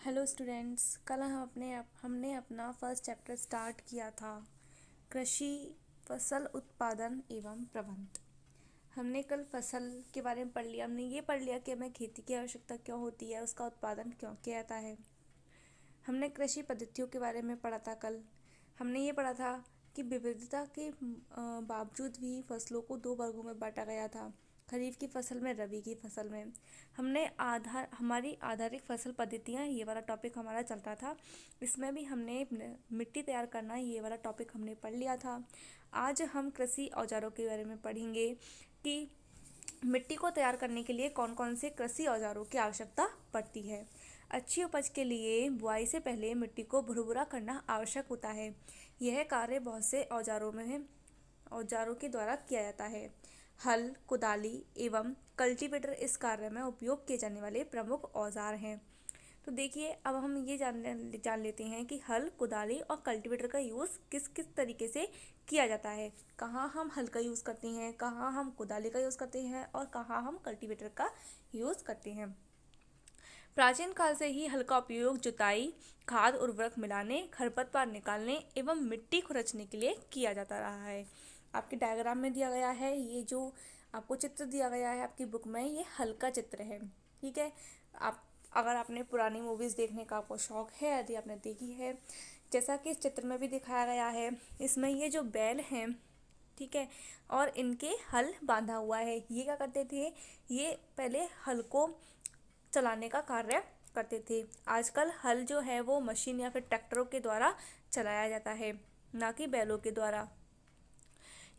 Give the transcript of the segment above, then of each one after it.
Hello students, कल हमने अपना फर्स्ट चैप्टर स्टार्ट किया था, कृषि फसल उत्पादन एवं प्रबंधन। हमने कल फसल के बारे में पढ़ लिया। हमने ये पढ़ लिया कि हमें खेती की आवश्यकता क्यों होती है, उसका उत्पादन क्यों किया जाता है। हमने कृषि पद्धतियों के बारे में पढ़ा था कल। हमने ये पढ़ा था कि विविधता के बावजूद भी फसलों को दो वर्गों में बांटा गया था, खरीफ की फसल में, रबी की फसल में। हमने हमारी आधारिक फसल पद्धतियाँ, ये वाला टॉपिक हमारा चल रहा था। इसमें भी हमने मिट्टी तैयार करना, ये वाला टॉपिक हमने पढ़ लिया था। आज हम कृषि औजारों के बारे में पढ़ेंगे कि मिट्टी को तैयार करने के लिए कौन कौन से कृषि औजारों की आवश्यकता पड़ती है। अच्छी उपज के लिए बुआई से पहले मिट्टी को भुरभुरा करना आवश्यक होता है। यह कार्य बहुत से औजारों के द्वारा किया जाता है। हल, कुदाली एवं कल्टीवेटर इस कार्य में उपयोग किए जाने वाले प्रमुख औजार हैं। तो देखिए, अब हम ये जान लेते हैं कि हल, कुदाली और कल्टीवेटर का यूज़ किस किस तरीके से किया जाता है। कहाँ हम हल का यूज़ करते हैं, कहाँ हम कुदाली का यूज़ करते हैं और कहाँ हम कल्टीवेटर का यूज़ करते हैं। प्राचीन काल से ही हल का उपयोग जुताई, खाद उर्वरक मिलाने, खरपतवार निकालने एवं मिट्टी खुरचने के लिए किया जाता रहा है। आपके डायग्राम में दिया गया है, ये जो आपको चित्र दिया गया है आपकी बुक में, ये हल का चित्र है। ठीक है, अगर आपने पुरानी मूवीज़ देखने का आपको शौक़ है, यदि आपने देखी है, जैसा कि इस चित्र में भी दिखाया गया है, इसमें ये जो बैल हैं, ठीक है, और इनके हल बांधा हुआ है। ये क्या करते थे, ये पहले हल को चलाने का कार्य करते थे। आजकल हल जो है वो मशीन या फिर ट्रैक्टरों के द्वारा चलाया जाता है, ना कि बैलों के द्वारा।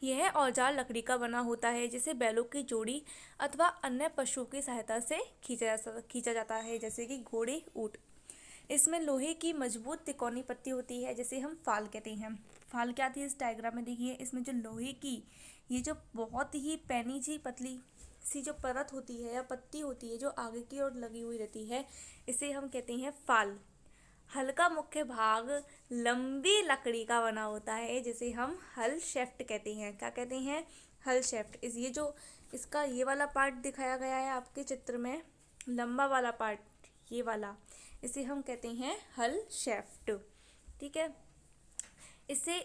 यह औजार लकड़ी का बना होता है, जिसे बैलों की जोड़ी अथवा अन्य पशुओं की सहायता से खींचा जाता है, जैसे कि घोड़े, ऊंट। इसमें लोहे की मजबूत तिकोनी पत्ती होती है, जिसे हम फाल कहते हैं। फाल क्या थी, इस डायग्राम में देखिए, इसमें जो लोहे की ये जो बहुत ही पैनी सी पतली सी जो परत होती है या पत्ती होती है जो आगे की ओर लगी हुई रहती है, इसे हम कहते हैं फाल। हल का मुख्य भाग लंबी लकड़ी का बना होता है, जिसे हम हल शेफ्ट कहते हैं। क्या कहते हैं, हल शेफ्ट। ये जो इसका ये वाला पार्ट दिखाया गया है आपके चित्र में, लंबा वाला पार्ट, ये वाला, इसे हम कहते हैं हल शेफ्ट। ठीक है, इससे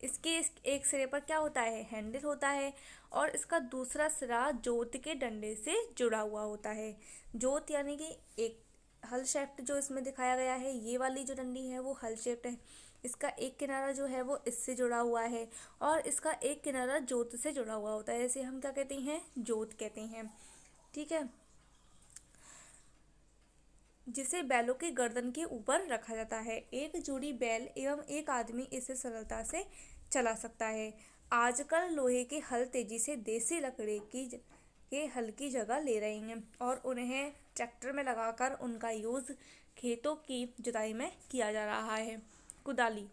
इसके एक सिरे पर क्या होता है, हैंडल होता है, और इसका दूसरा सिरा जोत के डंडे से जुड़ा हुआ होता है। जोत यानी कि एक हल शेफ्ट जो इसमें दिखाया गया है, ये वाली जो डंडी है वो हल शेफ्ट है। इसका एक किनारा जो है वो इससे जुड़ा हुआ है और इसका एक किनारा जोत से जुड़ा हुआ होता है। इसे हम क्या कहते हैं, जोत कहते हैं। ठीक है, जिसे बैलों की गर्दन के ऊपर रखा जाता है। एक जोड़ी बैल एवं एक आदमी इसे सरलता से चला सकता है। आजकल लोहे के हल तेजी से देसी लकड़ी के हल की जगह ले रहे हैं और उन्हें ट्रैक्टर में लगाकर उनका यूज़ खेतों की जुताई में किया जा रहा है। कुदाली,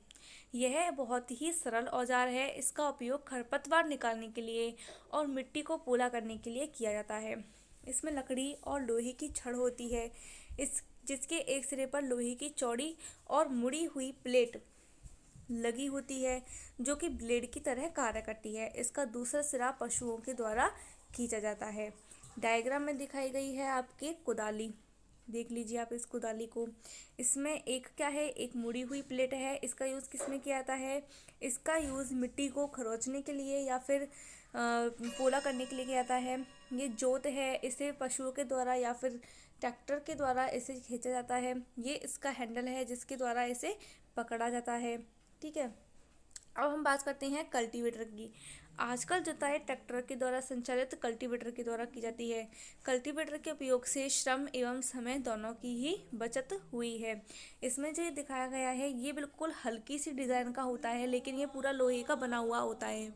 यह बहुत ही सरल औजार है। इसका उपयोग खरपतवार निकालने के लिए और मिट्टी को पोला करने के लिए किया जाता है। इसमें लकड़ी और लोहे की छड़ होती है, जिसके एक सिरे पर लोहे की चौड़ी और मुड़ी हुई प्लेट लगी होती है, जो कि ब्लेड की तरह कार्य करती है। इसका दूसरा सिरा पशुओं के द्वारा खींचा जाता है। डायग्राम में दिखाई गई है आपके कुदाली, देख लीजिए आप इस कुदाली को। इसमें एक क्या है, एक मुड़ी हुई प्लेट है। इसका यूज़ किस में किया जाता है, इसका यूज़ मिट्टी को खरोचने के लिए या फिर पोला करने के लिए किया जाता है। ये जोत है, इसे पशुओं के द्वारा या फिर ट्रैक्टर के द्वारा इसे खींचा जाता है। ये इसका हैंडल है जिसके द्वारा इसे पकड़ा जाता है। ठीक है, अब हम बात करते हैं कल्टीवेटर की। आजकल जुताई ट्रैक्टर के द्वारा संचालित कल्टीवेटर के द्वारा की जाती है। कल्टीवेटर के उपयोग से श्रम एवं समय दोनों की ही बचत हुई है। इसमें जो दिखाया गया है ये बिल्कुल हल्की सी डिज़ाइन का होता है, लेकिन ये पूरा लोहे का बना हुआ होता है।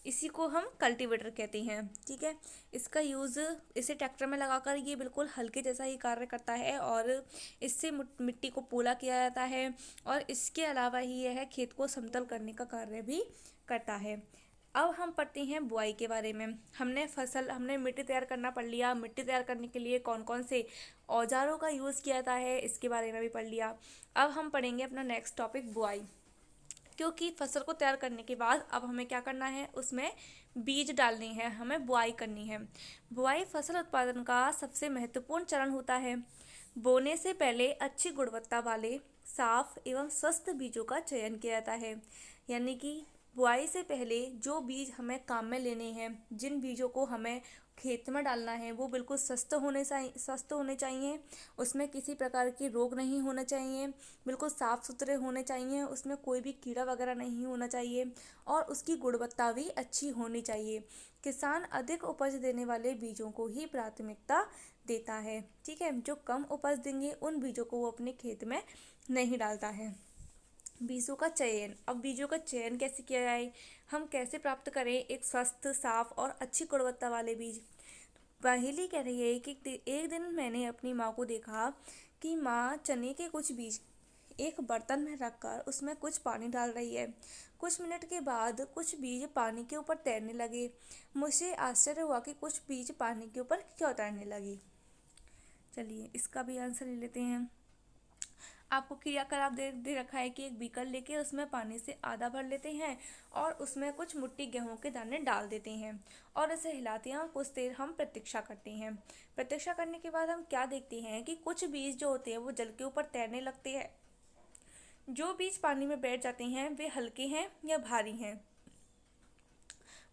इसी को हम कल्टीवेटर कहते हैं। ठीक है, इसका यूज़ इसे ट्रैक्टर में लगाकर ये बिल्कुल हल्के जैसा ही कार्य करता है और इससे मिट्टी को पोला किया जाता है और इसके अलावा ही यह खेत को समतल करने का कार्य भी करता है। अब हम पढ़ते हैं बुआई के बारे में। हमने मिट्टी तैयार करना पढ़ लिया। मिट्टी तैयार करने के लिए कौन कौन से औजारों का यूज़ किया जाता है, इसके बारे में भी पढ़ लिया। अब हम पढ़ेंगे अपना नेक्स्ट टॉपिक, बुआई। क्योंकि फसल को तैयार करने के बाद अब हमें क्या करना है, उसमें बीज डालने हैं, हमें बुआई करनी है। बुआई फसल उत्पादन का सबसे महत्वपूर्ण चरण होता है। बोने से पहले अच्छी गुणवत्ता वाले साफ एवं स्वस्थ बीजों का चयन किया जाता है। यानी कि बुआई से पहले जो बीज हमें काम में लेने हैं, जिन बीजों को हमें खेत में डालना है, वो बिल्कुल स्वस्थ होने चाहिए। उसमें किसी प्रकार के रोग नहीं होना चाहिए, बिल्कुल साफ़ सुथरे होने चाहिए, उसमें कोई भी कीड़ा वगैरह नहीं होना चाहिए और उसकी गुणवत्ता भी अच्छी होनी चाहिए। किसान अधिक उपज देने वाले बीजों को ही प्राथमिकता देता है। ठीक है, जो कम उपज देंगे उन बीजों को वो अपने खेत में नहीं डालता है। बीजों का चयन। अब बीजों का चयन कैसे किया जाए, हम कैसे प्राप्त करें एक स्वस्थ, साफ और अच्छी गुणवत्ता वाले बीज। पहेली कह रही है कि एक दिन मैंने अपनी माँ को देखा कि माँ चने के कुछ बीज एक बर्तन में रखकर उसमें कुछ पानी डाल रही है। कुछ मिनट के बाद कुछ बीज पानी के ऊपर तैरने लगे। मुझे आश्चर्य हुआ कि कुछ बीज पानी के ऊपर क्यों तैरने लगे। चलिए इसका भी आंसर ले लेते हैं। आपको क्रियाकलाप दे रखा है कि एक बीकर लेके उसमें पानी से आधा भर लेते हैं और उसमें कुछ मुट्ठी गेहूं के दाने डाल देते हैं और इसे हिलाते हैं और कुछ देर हम प्रतीक्षा करते हैं। प्रतीक्षा करने के बाद हम क्या देखते हैं कि कुछ बीज जो होते हैं वो जल के ऊपर तैरने लगते हैं। जो बीज पानी में बैठ जाते हैं वे हल्के हैं या भारी हैं।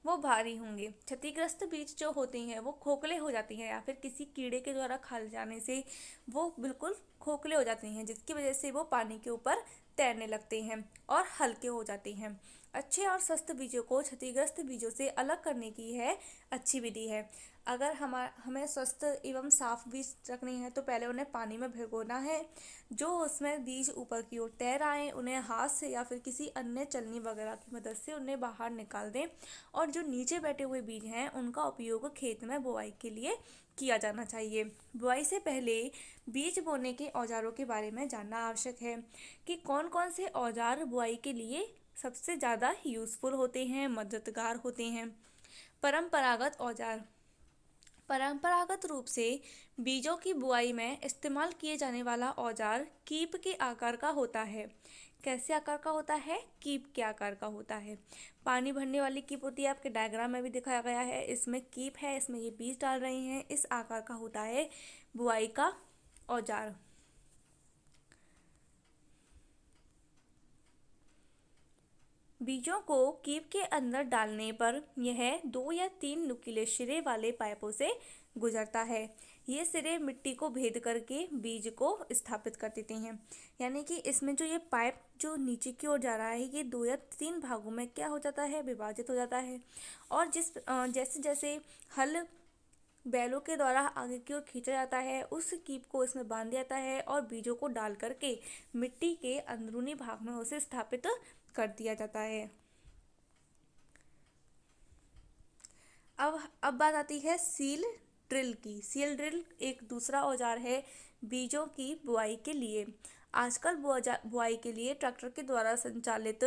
वो भारी होंगे। क्षतिग्रस्त बीज जो होते हैं वो खोखले हो जाते हैं या फिर किसी कीड़े के द्वारा खा जाने से वो बिल्कुल खोखले हो जाते हैं, जिसकी वजह से वो पानी के ऊपर तैरने लगते हैं और हल्के हो जाते हैं। अच्छे और स्वस्थ बीजों को क्षतिग्रस्त बीजों से अलग करने की है अच्छी विधि है। अगर हमें स्वस्थ एवं साफ बीज रखने हैं तो पहले उन्हें पानी में भिगोना है। जो उसमें बीज ऊपर की ओर तैर आए उन्हें हाथ से या फिर किसी अन्य चलनी वगैरह की मदद से उन्हें बाहर निकाल दें और जो नीचे बैठे हुए बीज हैं उनका उपयोग खेत में बुआई के लिए किया जाना चाहिए। बुआई से पहले बीज बोने के औजारों के बारे में जानना आवश्यक है कि कौन कौन से औजार बुआई के लिए सबसे ज़्यादा यूज़फुल होते हैं, मददगार होते हैं। परंपरागत औजार। परंपरागत रूप से बीजों की बुआई में इस्तेमाल किए जाने वाला औजार कीप के आकार का होता है। कैसे आकार का होता है, कीप के आकार का होता है। पानी भरने वाली कीप होती है, आपके डायग्राम में भी दिखाया गया है। इसमें कीप है, इसमें ये बीज डाल रहे हैं, इस आकार का होता है बुआई का औजार। बीजों को कीप के अंदर डालने पर यह 2 या 3 नुकीले सिरे वाले पाइपों से गुजरता है। ये सिरे मिट्टी को भेद करके बीज को स्थापित कर देते हैं। यानी कि इसमें जो ये पाइप जो नीचे की ओर जा रहा है ये 2 या 3 भागों में क्या हो जाता है, विभाजित हो जाता है। और जैसे जैसे हल बैलों के द्वारा आगे की ओर खींचा जाता है उस कीप को इसमें बांध दिया जाता है और बीजों को डाल करके मिट्टी के अंदरूनी भाग में उसे स्थापित कर दिया जाता है। अब बात आती है सील ड्रिल की। सील ड्रिल एक दूसरा औजार है बीजों की बुआई के लिए। आजकल बुआई के लिए ट्रैक्टर के द्वारा संचालित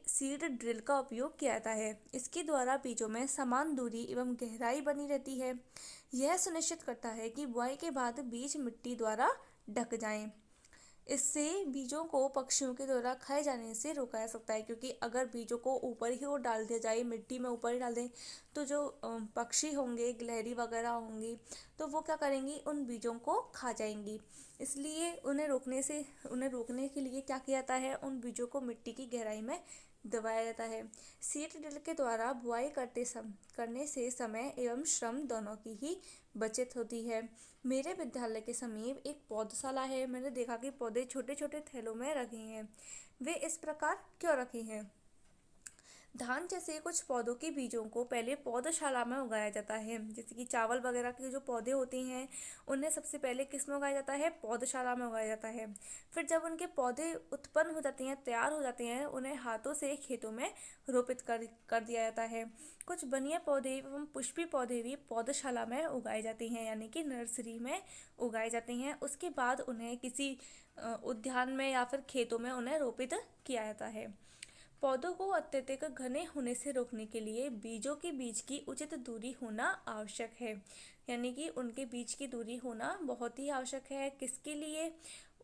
सीड ड्रिल का उपयोग किया जाता है। इसके द्वारा बीजों में समान दूरी एवं गहराई बनी रहती है। यह सुनिश्चित करता है कि बुआई के बाद बीज मिट्टी द्वारा ढक जाएं। इससे बीजों को पक्षियों के द्वारा खाए जाने से रोका जा सकता है, क्योंकि अगर बीजों को ऊपर ही ओर डाल दिया जाए, मिट्टी में ऊपर ही डाल दें, तो जो पक्षी होंगे, गिलहरी वगैरह होंगी, तो वो क्या करेंगी, उन बीजों को खा जाएंगी। इसलिए उन्हें रोकने के लिए क्या किया जाता है, उन बीजों को मिट्टी की गहराई में दबाया जाता है। सीड ड्रिल के द्वारा बुआई करने से समय एवं श्रम दोनों की ही बचत होती है। मेरे विद्यालय के समीप एक पौधशाला है। मैंने देखा कि पौधे छोटे छोटे थैलों में रखे हैं। वे इस प्रकार क्यों रखे हैं? धान जैसे कुछ पौधों के बीजों को पहले पौधशाला में उगाया जाता है। जैसे कि चावल वगैरह के जो पौधे होते हैं उन्हें सबसे पहले किस में उगाया जाता है, पौधशाला में उगाया जाता है। फिर जब उनके पौधे उत्पन्न हो जाते हैं, तैयार हो जाते हैं, उन्हें हाथों से खेतों में रोपित कर दिया जाता है। कुछ वन्य पौधे एवं पुष्पी पौधे भी पौधशाला में उगाए जाते हैं, यानी कि नर्सरी में उगाए जाते हैं। उसके बाद उन्हें किसी उद्यान में या फिर खेतों में उन्हें रोपित किया जाता है। पौधों को अत्यधिक घने होने से रोकने के लिए बीजों के बीच की उचित दूरी होना आवश्यक है। यानी कि उनके बीच की दूरी होना बहुत ही आवश्यक है। किसके लिए?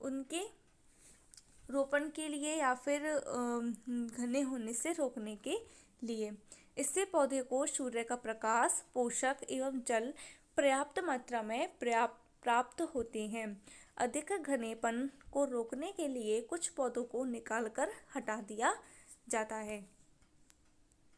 उनके रोपण के लिए या फिर घने होने से रोकने के लिए। इससे पौधे को सूर्य का प्रकाश, पोषक एवं जल पर्याप्त मात्रा में प्राप्त होते हैं। अधिक घनेपन को रोकने के लिए कुछ पौधों को निकालकर हटा दिया जाता है।